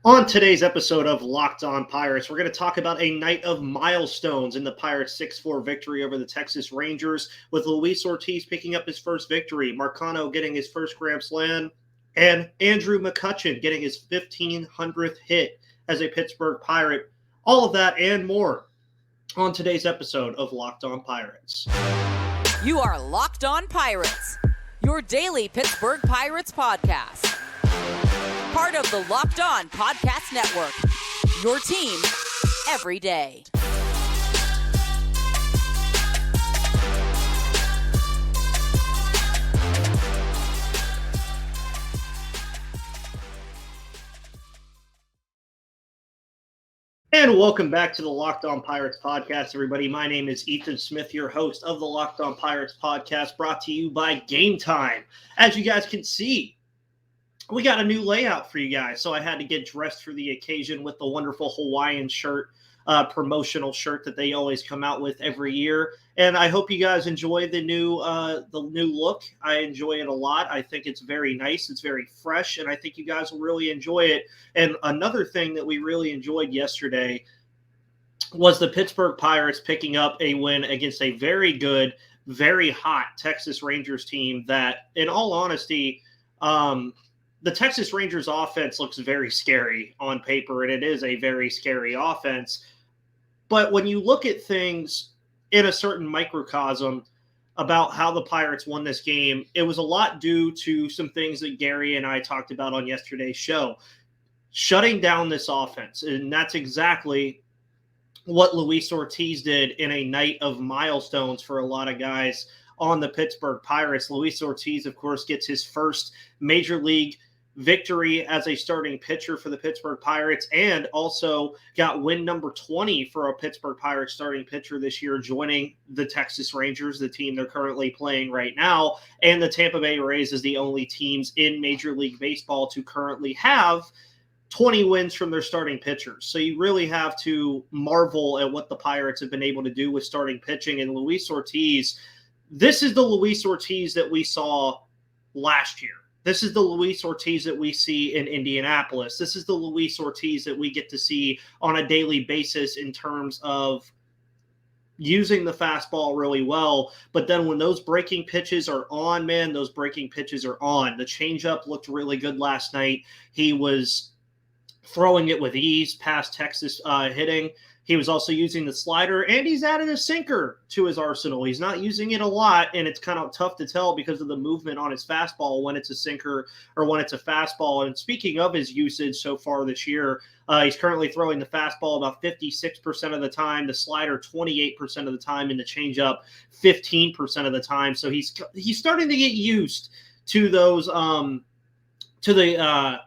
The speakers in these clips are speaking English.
On today's episode of Locked On Pirates, we're going to talk about a night of milestones in the Pirates' 6-4 victory over the Texas Rangers, with Luis Ortiz picking up his first victory, Marcano getting his first Grand Slam, and Andrew McCutchen getting his 1,500th hit as a Pittsburgh Pirate. All of that and more on today's episode of Locked On Pirates. You are Locked On Pirates, your daily Pittsburgh Pirates podcast. Part of the Locked On Podcast Network, your team every day. And welcome back to the Locked On Pirates podcast, everybody. My name is Ethan Smith, your host of the Locked On Pirates podcast, brought to you by Game Time. As you guys can see, we got a new layout for you guys, so I had to get dressed for the occasion with the wonderful Hawaiian shirt, promotional shirt that they always come out with every year. And I hope you guys enjoy the new look. I enjoy it a lot. I think it's very nice. It's very fresh, and I think you guys will really enjoy it. And another thing that we really enjoyed yesterday was the Pittsburgh Pirates picking up a win against a very good, very hot Texas Rangers team that, in all honesty, the Texas Rangers offense looks very scary on paper, and it is a very scary offense. But when you look at things in a certain microcosm about how the Pirates won this game, it was a lot due to some things that Gary and I talked about on yesterday's show. Shutting down this offense, and that's exactly what Luis Ortiz did in a night of milestones for a lot of guys on the Pittsburgh Pirates. Luis Ortiz, of course, gets his first major league victory as a starting pitcher for the Pittsburgh Pirates, and also got win number 20 for a Pittsburgh Pirates starting pitcher this year, joining the Texas Rangers, the team they're currently playing right now. And the Tampa Bay Rays is the only teams in Major League Baseball to currently have 20 wins from their starting pitchers. So you really have to marvel at what the Pirates have been able to do with starting pitching. And Luis Ortiz, this is the Luis Ortiz that we saw last year. This is the Luis Ortiz that we see in Indianapolis. This is the Luis Ortiz that we get to see on a daily basis in terms of using the fastball really well. But then when those breaking pitches are on, man, those breaking pitches are on. The changeup looked really good last night. He was throwing it with ease past Texas hitting. He was also using the slider, and he's added a sinker to his arsenal. He's not using it a lot, and it's kind of tough to tell because of the movement on his fastball when it's a sinker or when it's a fastball. And speaking of his usage so far this year, he's currently throwing the fastball about 56% of the time, the slider 28% of the time, and the changeup 15% of the time. So he's starting to get used to those to the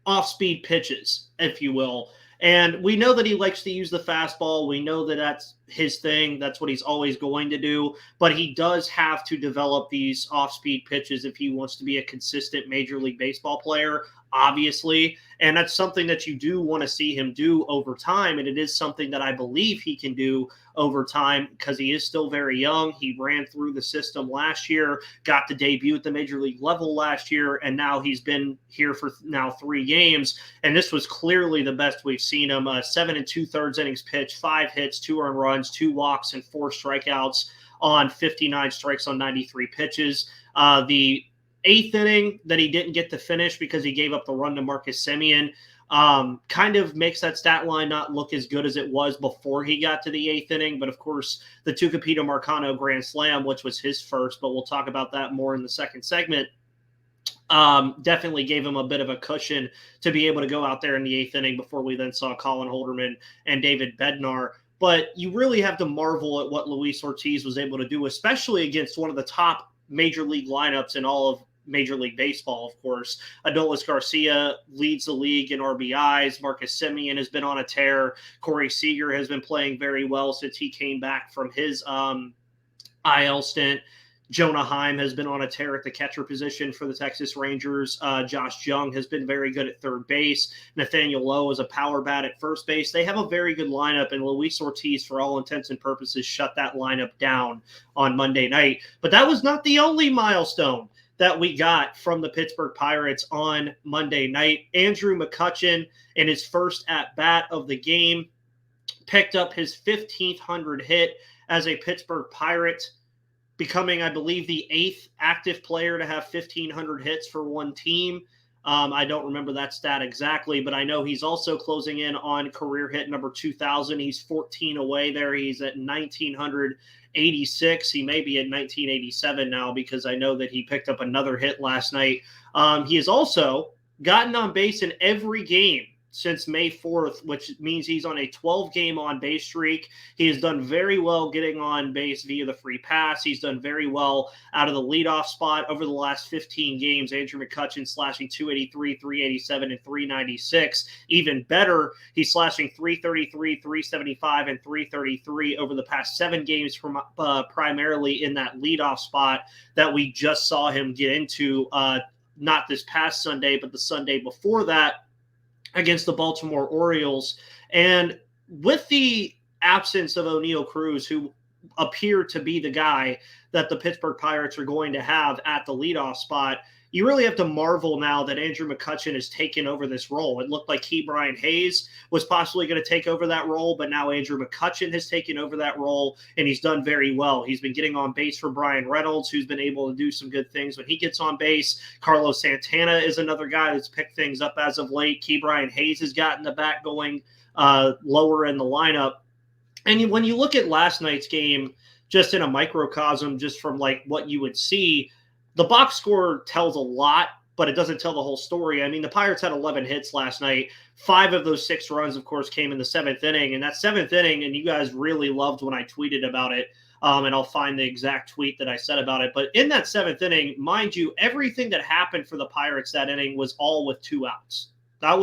off-speed pitches, if you will. And we know that he likes to use the fastball. We know that that's his thing. That's what he's always going to do. But he does have to develop these off-speed pitches if he wants to be a consistent Major League Baseball player, obviously. And that's something that you do want to see him do over time. And it is something that I believe he can do over time because he is still very young. He ran through the system last year, got to debut at the Major League level last year, and now he's been here for now 3 games. And this was clearly the best we've seen him. 7 2/3 innings pitched, 5 hits, 2 earned runs, 2 walks, and 4 strikeouts on 59 strikes on 93 pitches. The 8th inning that he didn't get to finish because he gave up the run to Marcus Semien kind of makes that stat line not look as good as it was before he got to the 8th inning. But of course, the Tucupita Marcano Grand Slam, which was his first, but we'll talk about that more in the second segment, definitely gave him a bit of a cushion to be able to go out there in the 8th inning before we then saw Colin Holderman and David Bednar. But you really have to marvel at what Luis Ortiz was able to do, especially against one of the top Major League lineups in all of Major League Baseball, of course. Adolis Garcia leads the league in RBIs. Marcus Semien has been on a tear. Corey Seager has been playing very well since he came back from his IL stint. Jonah Heim has been on a tear at the catcher position for the Texas Rangers. Josh Jung has been very good at third base. Nathaniel Lowe is a power bat at first base. They have a very good lineup, and Luis Ortiz, for all intents and purposes, shut that lineup down on Monday night. But that was not the only milestone that we got from the Pittsburgh Pirates on Monday night. Andrew McCutchen, in his first at-bat of the game, picked up his 1,500th hit as a Pittsburgh Pirate, becoming, I believe, the 8th active player to have 1,500 hits for one team. I don't remember that stat exactly, but I know he's also closing in on career hit number 2,000. He's 14 away there. He's at 1,986. He may be at 1,987 now because I know that he picked up another hit last night. He has also gotten on base in every game since May 4th, which means he's on a 12-game on-base streak. He has done very well getting on base via the free pass. He's done very well out of the leadoff spot over the last 15 games. Andrew McCutchen slashing 283, 387, and 396. Even better, he's slashing 333, 375, and 333 over the past 7 games, from primarily in that leadoff spot that we just saw him get into, not this past Sunday, but the Sunday before that, against the Baltimore Orioles. And with the absence of Oneil Cruz, who appeared to be the guy that the Pittsburgh Pirates are going to have at the leadoff spot, you really have to marvel now that Andrew McCutchen has taken over this role. It looked like Ke'Bryan Hayes was possibly going to take over that role, but now Andrew McCutchen has taken over that role, and he's done very well. He's been getting on base for Bryan Reynolds, who's been able to do some good things when he gets on base. Carlos Santana is another guy that's picked things up as of late. Ke'Bryan Hayes has gotten the bat going lower in the lineup. And when you look at last night's game, just in a microcosm, just from like what you would see, the box score tells a lot, but it doesn't tell the whole story. I mean, the Pirates had 11 hits last night. 5 of those 6 runs, of course, came in the 7th inning. And that 7th inning, and you guys really loved when I tweeted about it, and I'll find the exact tweet that I said about it. But in that 7th inning, mind you, everything that happened for the Pirates that inning was all with 2 outs. That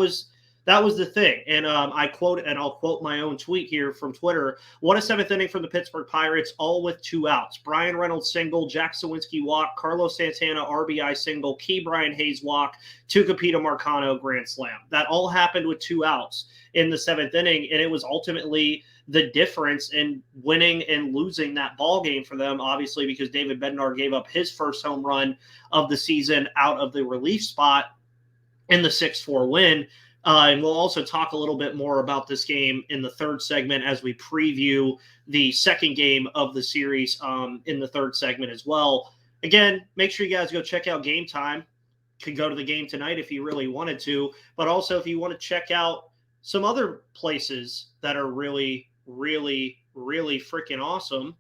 was the thing. And I quote, and I'll quote my own tweet here from Twitter. What a 7th inning from the Pittsburgh Pirates, all with 2 outs. Bryan Reynolds single, Jack Sawinski walk, Carlos Santana RBI single, Ke'Bryan Hayes walk, Tucupita Marcano grand slam. That all happened with 2 outs in the 7th inning, and it was ultimately the difference in winning and losing that ball game for them, obviously, because David Bednar gave up his first home run of the season out of the relief spot in the 6-4 win. And we'll also talk a little bit more about this game in the third segment as we preview the second game of the series in the third segment as well. Again, make sure you guys go check out Game Time. You could go to the game tonight if you really wanted to, but also if you want to check out some other places that are really, really, really freaking awesome,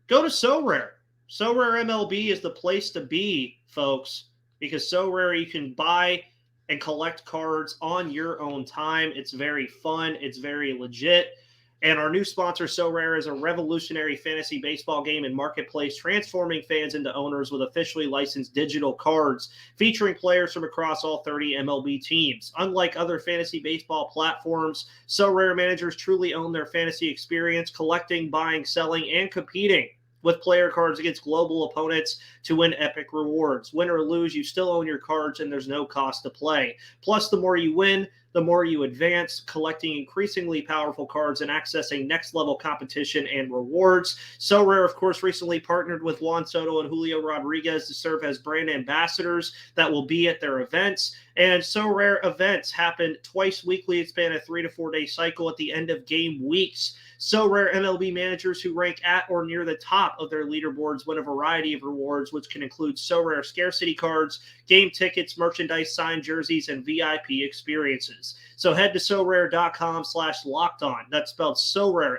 go to SoRare. SoRare MLB is the place to be, folks, because SoRare you can buy and collect cards on your own time. It's very fun. It's very legit. And our new sponsor, SoRare, is a revolutionary fantasy baseball game and marketplace, transforming fans into owners with officially licensed digital cards featuring players from across all 30 MLB teams. Unlike other fantasy baseball platforms, SoRare managers truly own their fantasy experience, collecting, buying, selling, and competing with player cards against global opponents to win epic rewards. Win or lose, you still own your cards, and there's no cost to play. Plus, the more you win, the more you advance, collecting increasingly powerful cards and accessing next-level competition and rewards. SoRare, of course, recently partnered with Juan Soto and Julio Rodriguez to serve as brand ambassadors that will be at their events. And SoRare events happen twice weekly. It's been a 3 to 4 day cycle at the end of game weeks. SoRare MLB managers who rank at or near the top of their leaderboards win a variety of rewards, which can include SoRare scarcity cards, game tickets, merchandise, signed jerseys, and VIP experiences. So head to SoRare.com/lockedon. That's spelled SoRare,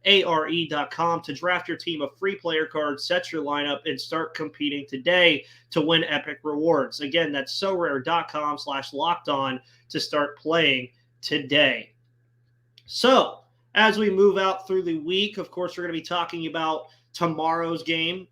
SORARE.com, to draft your team of free player cards, set your lineup, and start competing today to win epic rewards. Again, that's SoRare.com/lockedon to start playing today. So, as we move out through the week, of course, we're going to be talking about tomorrow's game,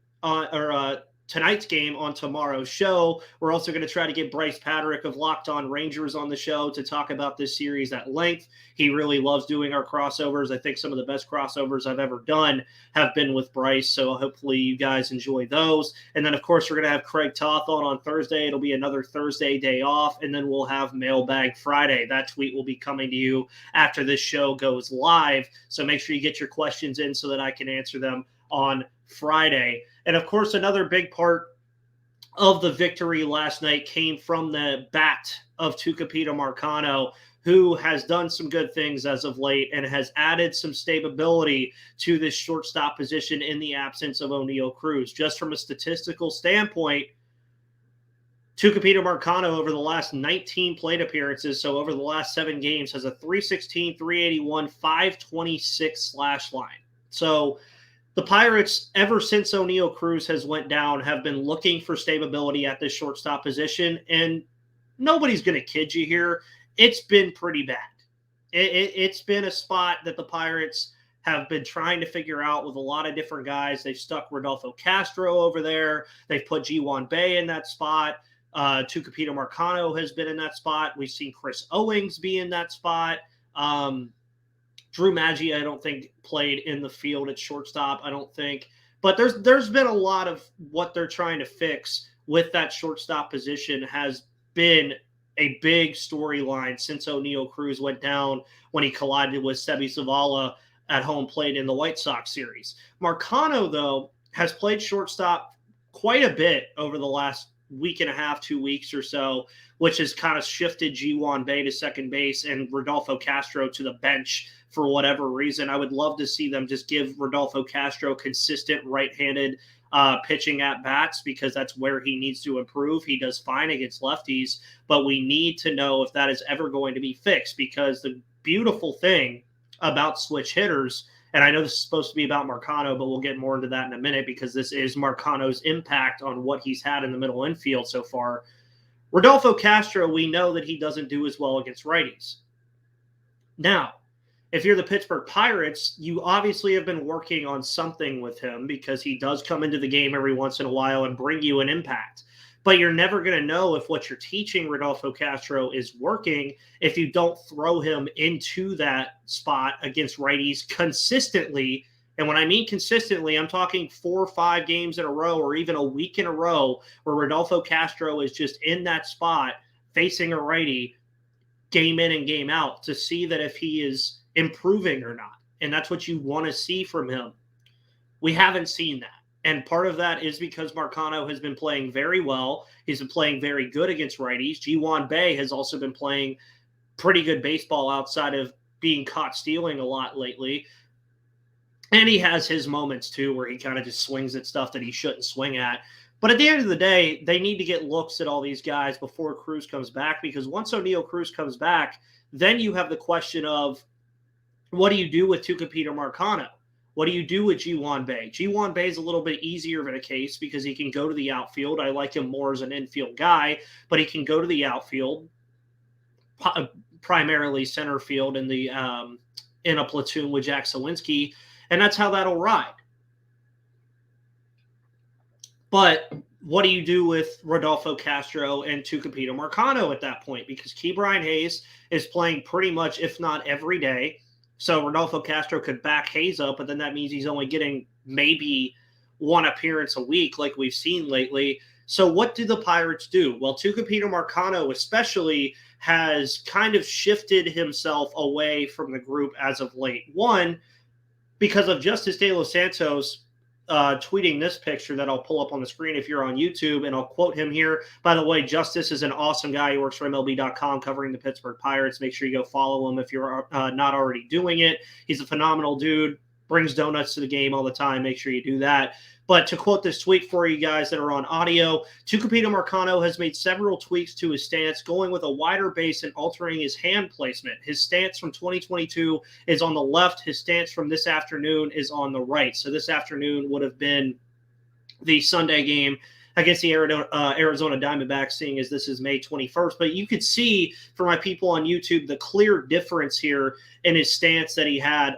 tonight's game on tomorrow's show. We're also going to try to get Bryce Patrick of Locked On Rangers on the show to talk about this series at length. He really loves doing our crossovers. I think some of the best crossovers I've ever done have been with Bryce, so hopefully you guys enjoy those. And then, of course, we're going to have Craig Toth on Thursday. It'll be another Thursday day off, and then we'll have Mailbag Friday. That tweet will be coming to you after this show goes live, so make sure you get your questions in so that I can answer them on Friday. And of course, another big part of the victory last night came from the bat of Tucupita Marcano, who has done some good things as of late and has added some stability to this shortstop position in the absence of Oneil Cruz. Just from a statistical standpoint, Tucupita Marcano over the last 19 plate appearances, so over the last 7 games, has a 316, 381, 526 slash line. So the Pirates, ever since Oneil Cruz has went down, have been looking for stability at this shortstop position, and nobody's going to kid you here. It's been pretty bad. It's been a spot that the Pirates have been trying to figure out with a lot of different guys. They've stuck Rodolfo Castro over there. They've put Ji-Hwan Bae in that spot. Tucupita Marcano has been in that spot. We've seen Chris Owings be in that spot. Drew Maggi, I don't think, played in the field at shortstop, I don't think. But there's been a lot of what they're trying to fix with that shortstop position has been a big storyline since Oneil Cruz went down when he collided with Sebi Zavala at home plate in the White Sox series. Marcano, though, has played shortstop quite a bit over the last week and a half, 2 weeks or so, which has kind of shifted Ji-Hwan Bae to second base and Rodolfo Castro to the bench for whatever reason. I would love to see them just give Rodolfo Castro consistent right-handed pitching at bats, because that's where he needs to improve. He does fine against lefties, but we need to know if that is ever going to be fixed, because the beautiful thing about switch hitters, and I know this is supposed to be about Marcano, but we'll get more into that in a minute, because this is Marcano's impact on what he's had in the middle infield so far. Rodolfo Castro, we know that he doesn't do as well against righties. Now, if you're the Pittsburgh Pirates, you obviously have been working on something with him, because he does come into the game every once in a while and bring you an impact. But you're never going to know if what you're teaching Rodolfo Castro is working if you don't throw him into that spot against righties consistently. And when I mean consistently, I'm talking 4 or 5 games in a row, or even a week in a row, where Rodolfo Castro is just in that spot facing a righty game in and game out, to see that if he is improving or not. And that's what you want to see from him. We haven't seen that. And part of that is because Marcano has been playing very well. He's been playing very good against righties. Ji-Hwan Bae has also been playing pretty good baseball outside of being caught stealing a lot lately. And he has his moments too, where he kind of just swings at stuff that he shouldn't swing at. But at the end of the day, they need to get looks at all these guys before Cruz comes back, because once Oneil Cruz comes back, then you have the question of, what do you do with Tucupita Marcano? What do you do with Ji-Hwan Bae? Ji-Hwan Bae is a little bit easier of a case because he can go to the outfield. I like him more as an infield guy, but he can go to the outfield, primarily center field in the in a platoon with Jack Sawinski, and that's how that'll ride. But what do you do with Rodolfo Castro and Tucupita Marcano at that point? Because Ke'Bryan Hayes is playing pretty much, if not every day. So Rodolfo Castro could back Hayes up, but then that means he's only getting maybe 1 appearance a week like we've seen lately. So what do the Pirates do? Well, Tucupita Marcano especially has kind of shifted himself away from the group as of late. One, because of Justice De Los Santos tweeting this picture that I'll pull up on the screen if you're on YouTube, and I'll quote him here. By the way, Justice is an awesome guy. He works for MLB.com covering the Pittsburgh Pirates. Make sure you go follow him if you're not already doing it. He's a phenomenal dude, brings donuts to the game all the time. Make sure you do that. But to quote this tweet for you guys that are on audio, Tucupita Marcano has made several tweaks to his stance, going with a wider base and altering his hand placement. His stance from 2022 is on the left. His stance from this afternoon is on the right. So this afternoon would have been the Sunday game against the Arizona Diamondbacks, seeing as this is May 21st. But you could see, for my people on YouTube, the clear difference here in his stance that he had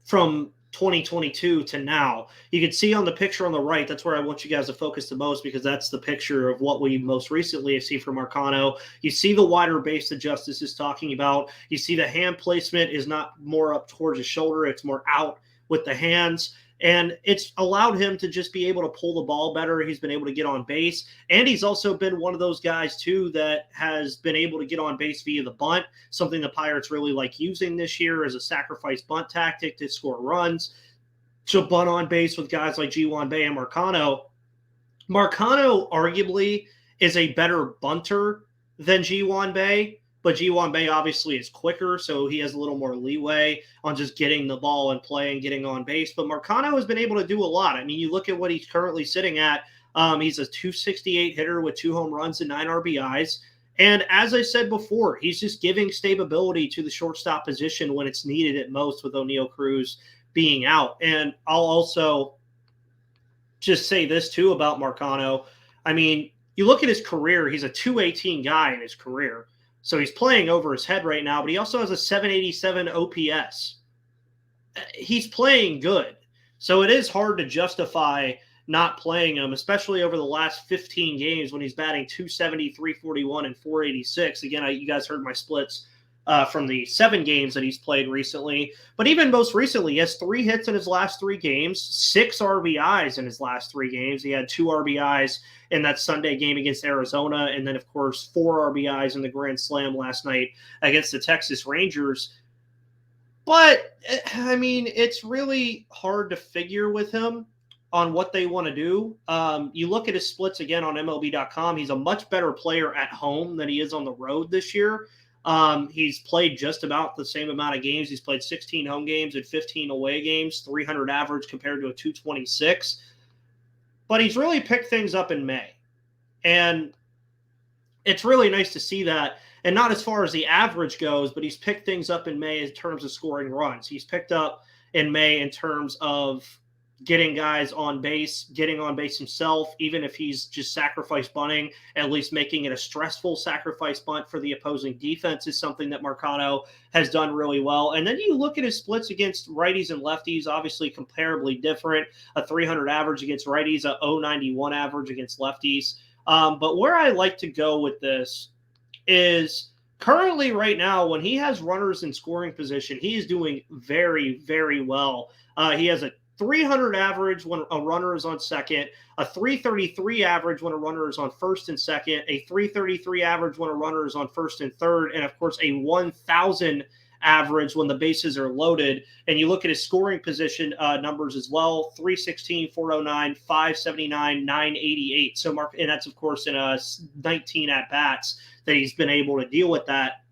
from 2022 to now. You can see on the picture on the right, that's where I want you guys to focus the most, because that's the picture of what we most recently have seen from Marcano. You see the wider base that Justice is talking about. You see the hand placement is not more up towards the shoulder, it's more out with the hands. And it's allowed him to just be able to pull the ball better. He's been able to get on base. And he's also been one of those guys, too, that has been able to get on base via the bunt, something the Pirates really like using this year as a sacrifice bunt tactic to score runs. To bunt on base with guys like Ji-Hwan Bae and Marcano Marcano arguably is a better bunter than Ji-hwan Bae, but Ji-hwan Bae obviously is quicker, so he has a little more leeway on just getting the ball and playing, getting on base. But Marcano has been able to do a lot. I mean, you look at what he's currently sitting at. He's a 268 hitter with 2 home runs and 9 RBIs. And as I said before, he's just giving stability to the shortstop position when it's needed at most, with Oneil Cruz being out. And I'll also just say this too about Marcano. I mean, you look at his career, he's a 218 guy in his career. So he's playing over his head right now, but he also has a 787 OPS. He's playing good. So it is hard to justify not playing him, especially over the last 15 games when he's batting 270, 341, and 486. Again, you guys heard my splits from the 7 games that he's played recently. But even most recently, he has 3 hits in his last 3 games, 6 RBIs in his last 3 games. He had 2 RBIs in that Sunday game against Arizona, and then, of course, 4 RBIs in the Grand Slam last night against the Texas Rangers. But, I mean, it's really hard to figure with him on what they want to do. You look at his splits again on MLB.com. He's a much better player at home than he is on the road this year. He's played just about the same amount of games. He's played 16 home games and 15 away games, 300 average compared to a 226. But he's really picked things up in May. And it's really nice to see that. And not as far as the average goes, but he's picked things up in May in terms of scoring runs. He's picked up in May in terms of getting guys on base, getting on base himself, even if he's just sacrifice bunting, at least making it a stressful sacrifice bunt for the opposing defense is something that Marcano has done really well. And then you look at his splits against righties and lefties, obviously comparably different, a 300 average against righties, a 091 average against lefties. But where I like to go with this is currently right now, when he has runners in scoring position, he is doing very, very well. He has a 300 average when a runner is on second, a 333 average when a runner is on first and second, a 333 average when a runner is on first and third, and of course a 1,000 average when the bases are loaded. And you look at his scoring position numbers as well: 316, 409, 579, 988. So and that's of course in 19 at bats that he's been able to deal with that.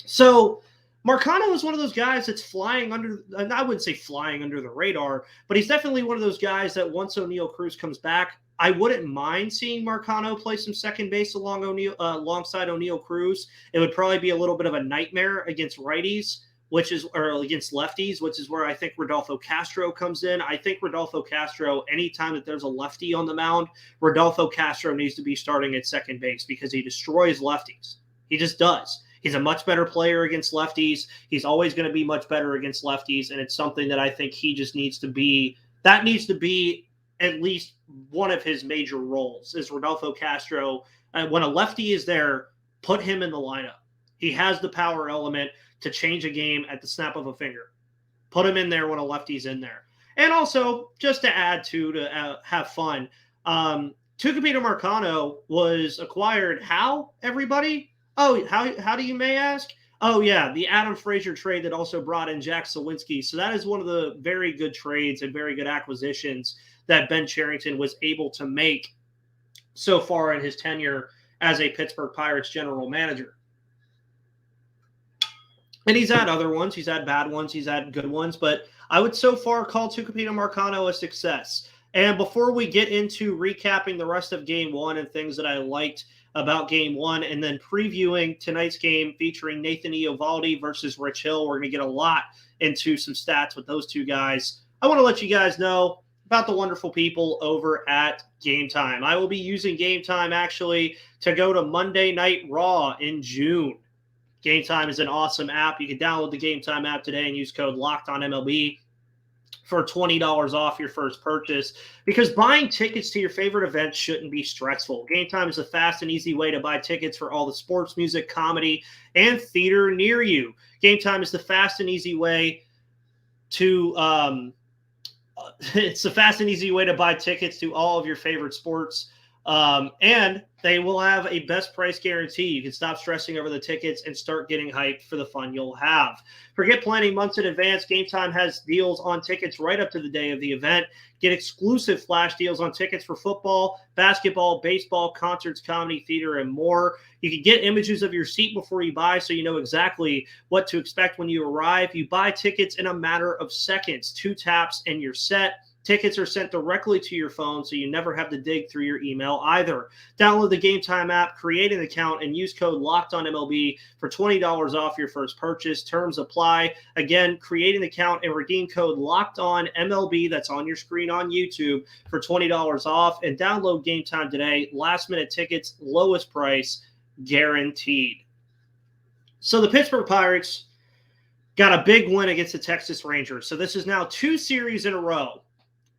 So Marcano is one of those guys that's flying under, and I wouldn't say flying under the radar, but he's definitely one of those guys that once Oneil Cruz comes back, I wouldn't mind seeing Marcano play some second base alongside Oneil Cruz. It would probably be a little bit of a nightmare against righties, or against lefties, which is where I think Rodolfo Castro comes in. I think Rodolfo Castro, anytime that there's a lefty on the mound, Rodolfo Castro needs to be starting at second base because he destroys lefties. He just does. He's a much better player against lefties. He's always going to be much better against lefties, and it's something that I think he just needs to be. That needs to be at least one of his major roles, is Rodolfo Castro. When a lefty is there, put him in the lineup. He has the power element to change a game at the snap of a finger. Put him in there when a lefty's in there. And also, just to add to have fun, Tucupita Marcano was acquired how, everybody? Oh, how do you may ask? Oh, yeah, the Adam Frazier trade that also brought in Jack Sawinski. So that is one of the very good trades and very good acquisitions that Ben Cherington was able to make so far in his tenure as a Pittsburgh Pirates general manager. And he's had other ones. He's had bad ones. He's had good ones. But I would so far call Tucupita Marcano a success. And before we get into recapping the rest of Game 1 and things that I liked about Game 1 and then previewing tonight's game featuring Nathan Eovaldi versus Rich Hill, we're going to get a lot into some stats with those two guys. I want to let you guys know about the wonderful people over at Game Time. I will be using Game Time actually to go to Monday Night Raw in June. Game Time is an awesome app. You can download the Game Time app today and use code LOCKEDONMLB for $20 off your first purchase, because buying tickets to your favorite events shouldn't be stressful. Game Time is a fast and easy way to buy tickets for all the sports, music, comedy, and theater near you. Game Time is the fast and easy way to buy tickets to all of your favorite sports, And they will have a best price guarantee. You can stop stressing over the tickets and start getting hyped for the fun you'll have. Forget planning months in advance. Game Time has deals on tickets right up to the day of the event. Get exclusive flash deals on tickets for football, basketball, baseball, concerts, comedy, theater, and more. You can get images of your seat before you buy so you know exactly what to expect when you arrive. You buy tickets in a matter of seconds. 2 taps and you're set. Tickets are sent directly to your phone, so you never have to dig through your email either. Download the Game Time app, create an account, and use code LOCKEDONMLB for $20 off your first purchase. Terms apply. Again, create an account and redeem code LOCKEDONMLB that's on your screen on YouTube for $20 off. And download Game Time today. Last-minute tickets, lowest price, guaranteed. So the Pittsburgh Pirates got a big win against the Texas Rangers. So this is now 2 series in a row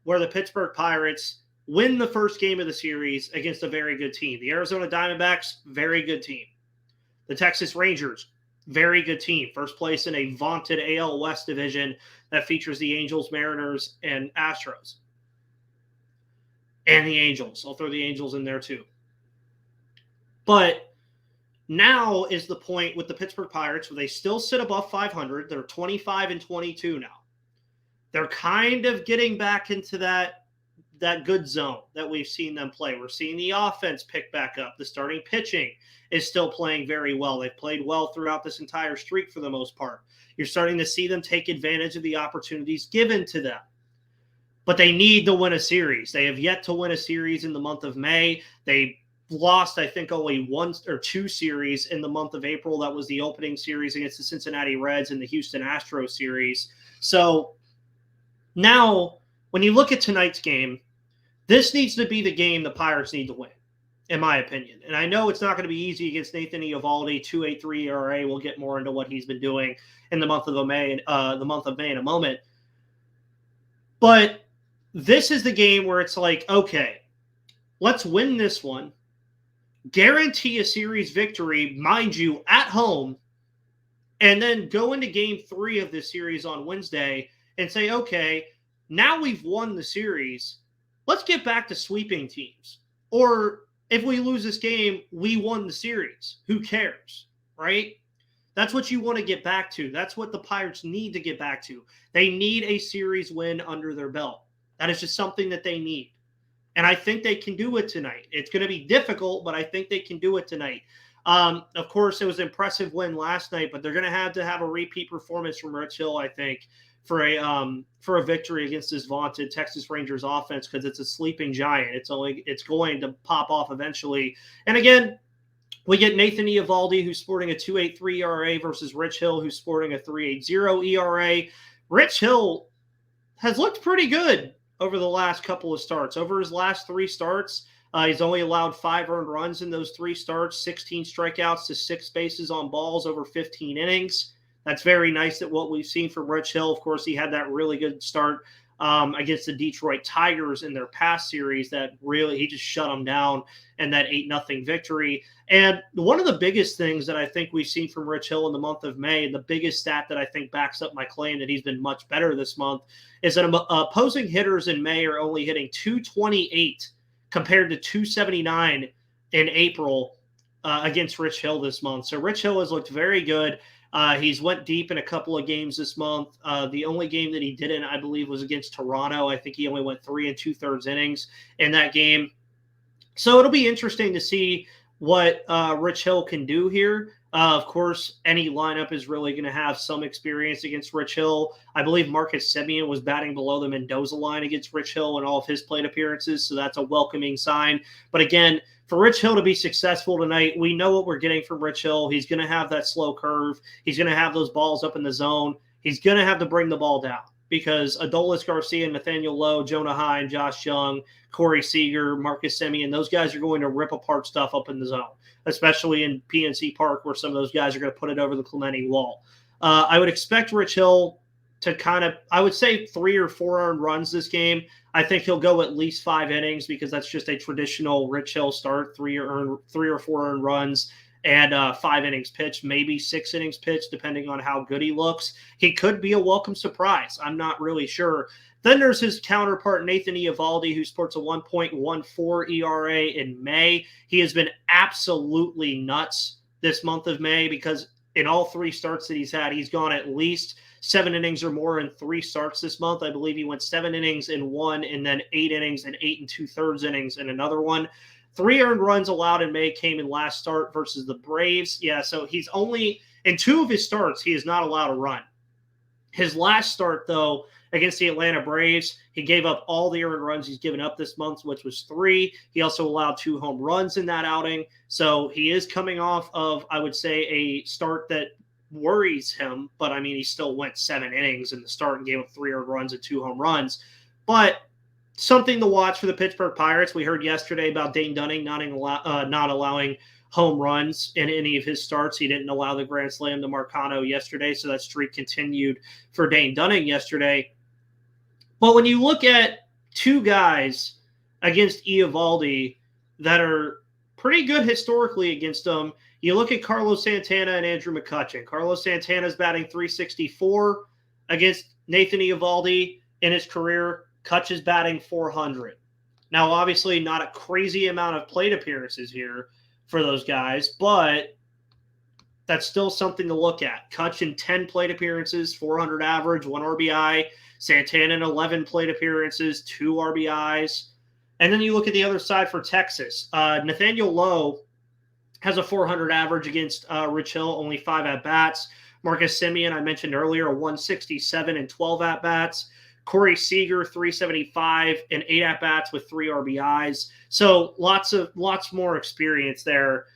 where the Pittsburgh Pirates win the first game of the series against a very good team. The Arizona Diamondbacks, very good team. The Texas Rangers, very good team. First place in a vaunted AL West division that features the Angels, Mariners, and Astros. And the Angels. I'll throw the Angels in there too. But now is the point with the Pittsburgh Pirates where they still sit above 500. They're 25-22 now. They're kind of getting back into that good zone that we've seen them play. We're seeing the offense pick back up. The starting pitching is still playing very well. They've played well throughout this entire streak for the most part. You're starting to see them take advantage of the opportunities given to them. But they need to win a series. They have yet to win a series in the month of May. They lost, I think, only 1 or 2 series in the month of April. That was the opening series against the Cincinnati Reds and the Houston Astros series. So now, when you look at tonight's game, this needs to be the game the Pirates need to win, in my opinion. And I know it's not going to be easy against Nathan Eovaldi, 2.83 ERA. We'll get more into what he's been doing in the month of May in a moment. But this is the game where it's like, okay, let's win this one, guarantee a series victory, mind you, at home, and then go into game 3 of this series on Wednesday and say, okay, now we've won the series. Let's get back to sweeping teams. Or if we lose this game, we won the series. Who cares, right? That's what you want to get back to. That's what the Pirates need to get back to. They need a series win under their belt. That is just something that they need. And I think they can do it tonight. It's going to be difficult, but I think they can do it tonight. Of course, it was an impressive win last night, but they're going to have a repeat performance from Rich Hill, I think, for a victory against this vaunted Texas Rangers offense, because it's a sleeping giant. It's going to pop off eventually. And again, we get Nathan Eovaldi, who's sporting a 2.83 ERA, versus Rich Hill, who's sporting a 3.80 ERA. Rich Hill has looked pretty good over the last couple of starts. Over his last 3 starts, he's only allowed 5 earned runs in those 3 starts, 16 strikeouts to 6 bases on balls over 15 innings. That's very nice that what we've seen from Rich Hill. Of course, he had that really good start against the Detroit Tigers in their past series that really, he just shut them down in that 8-0 victory. And one of the biggest things that I think we've seen from Rich Hill in the month of May, and the biggest stat that I think backs up my claim that he's been much better this month, is that opposing hitters in May are only hitting 228 compared to 279 in April against Rich Hill this month. So Rich Hill has looked very good. He's went deep in a couple of games this month. The only game that he didn't, I believe, was against Toronto. I think he only went 3 2/3 innings in that game. So it'll be interesting to see what Rich Hill can do here. Of course, any lineup is really going to have some experience against Rich Hill. I believe Marcus Semien was batting below the Mendoza line against Rich Hill in all of his plate appearances, so that's a welcoming sign. But again, for Rich Hill to be successful tonight, we know what we're getting from Rich Hill. He's going to have that slow curve. He's going to have those balls up in the zone. He's going to have to bring the ball down because Adolis Garcia, Nathaniel Lowe, Jonah Hine, Josh Young, Corey Seager, Marcus Semien, those guys are going to rip apart stuff up in the zone, especially in PNC Park where some of those guys are going to put it over the Clemente wall. I would expect Rich Hill to I would say 3 or 4 earned runs this game. I think he'll go at least 5 innings because that's just a traditional Rich Hill start, 3 or 4 earned runs and 5 innings pitched, maybe 6 innings pitched, depending on how good he looks. He could be a welcome surprise. I'm not really sure. Then there's his counterpart, Nathan Eovaldi, who sports a 1.14 ERA in May. He has been absolutely nuts this month of May because in all 3 starts that he's had, he's gone at least 7 innings or more in 3 starts this month. I believe he went 7 innings in one and then 8 innings and 8 2/3 innings in another one. 3 earned runs allowed in May came in last start versus the Braves. Yeah, so he's only – in 2 of his starts, he is not allowed a run. His last start, though, against the Atlanta Braves, he gave up all the earned runs he's given up this month, which was 3. He also allowed 2 home runs in that outing. So he is coming off of, I would say, a start that worries him. But, I mean, he still went 7 innings in the start and gave up 3 earned runs and 2 home runs. But something to watch for the Pittsburgh Pirates. We heard yesterday about Dane Dunning not allowing home runs in any of his starts. He didn't allow the grand slam to Marcano yesterday, so that streak continued for Dane Dunning yesterday. But when you look at 2 guys against Eovaldi that are pretty good historically against him, you look at Carlos Santana and Andrew McCutchen. Carlos Santana's batting .364 against Nathan Eovaldi in his career. Cutch is batting .400. Now, obviously, not a crazy amount of plate appearances here for those guys, but that's still something to look at. Cutch in 10 plate appearances, .400 average, 1 RBI. Santana in 11 plate appearances, 2 RBIs. And then you look at the other side for Texas. Nathaniel Lowe has a .400 average against Rich Hill, only 5 at-bats. Marcus Semien, I mentioned earlier, a 167 and 12 at-bats. Corey Seager, .375 and 8 at-bats with 3 RBIs. So lots more experience there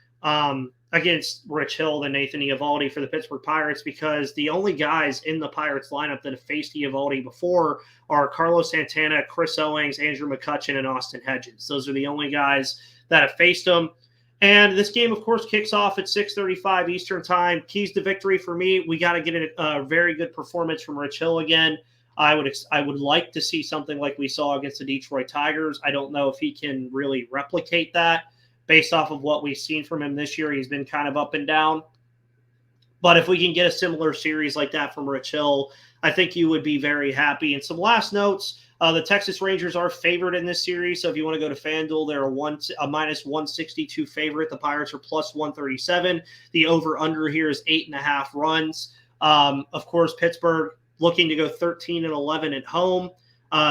against Rich Hill than Nathan Eovaldi for the Pittsburgh Pirates, because the only guys in the Pirates lineup that have faced Eovaldi before are Carlos Santana, Chris Owings, Andrew McCutchen, and Austin Hedges. Those are the only guys that have faced him. And this game, of course, kicks off at 6:35 Eastern time. Keys to victory for me, we got to get a very good performance from Rich Hill again. I would like to see something like we saw against the Detroit Tigers. I don't know if he can really replicate that based off of what we've seen from him this year. He's been kind of up and down. But if we can get a similar series like that from Rich Hill, I think you would be very happy. And some last notes, the Texas Rangers are favored in this series. So if you want to go to FanDuel, they're a minus 162 favorite. The Pirates are plus 137. The over-under here is 8.5 runs. Of course, Pittsburgh looking to go 13-11 at home.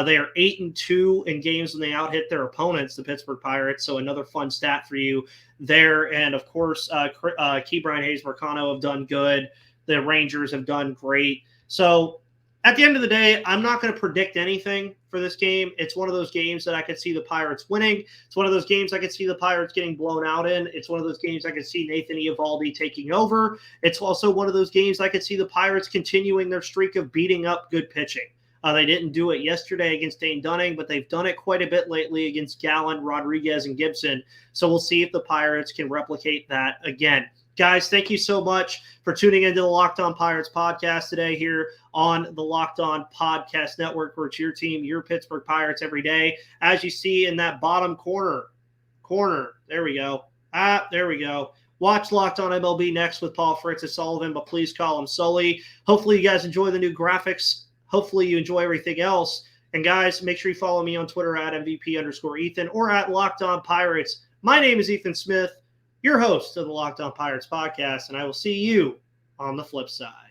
They are 8-2 in games when they out-hit their opponents, the Pittsburgh Pirates. So another fun stat for you there. And, of course, Ke'Bryan Hayes, Marcano have done good. The Rangers have done great. So at the end of the day, I'm not going to predict anything for this game. It's one of those games that I could see the Pirates winning. It's one of those games I could see the Pirates getting blown out in. It's one of those games I could see Nathan Eovaldi taking over. It's also one of those games I could see the Pirates continuing their streak of beating up good pitching. They didn't do it yesterday against Dane Dunning, but they've done it quite a bit lately against Gallen, Rodriguez, and Gibson. So we'll see if the Pirates can replicate that again. Guys, thank you so much for tuning into the Locked On Pirates podcast today here on the Locked On Podcast Network, where it's your team, your Pittsburgh Pirates every day. As you see in that bottom corner, there we go. There we go. Watch Locked On MLB next with Paul Francis Sullivan, but please call him Sully. Hopefully you guys enjoy the new graphics. Hopefully you enjoy everything else. And guys, make sure you follow me on Twitter at MVP_Ethan or at Locked On Pirates. My name is Ethan Smith, your host of the Locked On Pirates podcast, and I will see you on the flip side.